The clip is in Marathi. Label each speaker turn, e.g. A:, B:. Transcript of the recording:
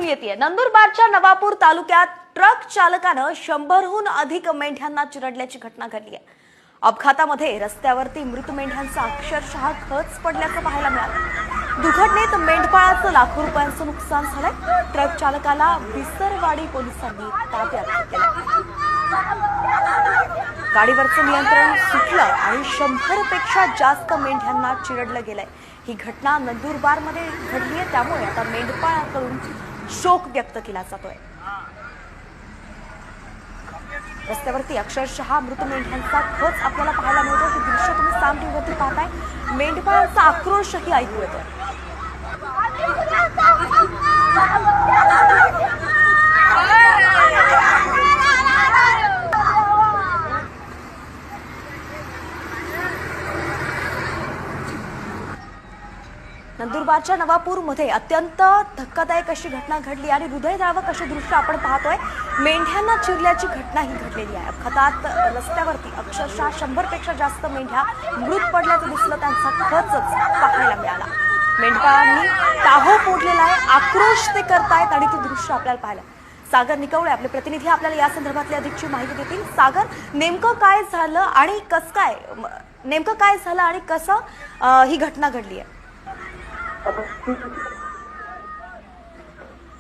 A: येते। नंदुरबारच्या नवापूर तालुक्यात ट्रक चालकानं 100हून अधिक मेंढ्यांना चिरडल्याची घटना घडली आहे। अपघातामध्ये रस्त्यावरती मृत मेंढ्यांचा अक्षरशः खच पडल्याचं पाहायला मिळालं। दुर्घटनेत मेंढपाळाचं लाखो रुपयांचं नुकसान झालंय। ट्रक चालकाला विसरवाडी पोलिसांनी ताब्यात घेतलं। गाडीवरचं नियंत्रण सुटलं आणि 100 पेक्षा जास्त मेंढ्यांना चिरडलं गेलंय। ही घटना नंदुरबारमध्ये घडली आहे, त्यामुळे आता मेंढपाळाकडून शोक व्यक्त केला जातोय। रस्त्यावरती अक्षरशः मृत मेंढ्यांचा खच आपल्याला पाहायला मिळतो। हे दृश्य तुम्ही साम टीव्हीवरती पाहताय। मेंढपाळांचा आक्रोशही ऐकू येतोय। नंदुरबारच्या नवापूरमध्ये अत्यंत धक्कादायक अशी घटना घडली आणि हृदयद्रावक असे दृश्य आपण पाहतोय। मेंढ्यांना चिरल्याची घटना ही घडलेली आहे। अपघातात रस्त्यावरती अक्षरशः 100 पेक्षा जास्त मेंढ्या मृत पडल्याचं दिसलं। त्यांचा खचच पाहायला मिळाला। मेंढपाळांनी टाहो फोडलेला आहे, आक्रोश ते करतायत आणि ते दृश्य आपल्याला पाहायला। सागर निकवळे आपले प्रतिनिधी आपल्याला या संदर्भातली अधिकची माहिती देतील। सागर, नेमकं काय झालं आणि कसं ही घटना घडली आहे?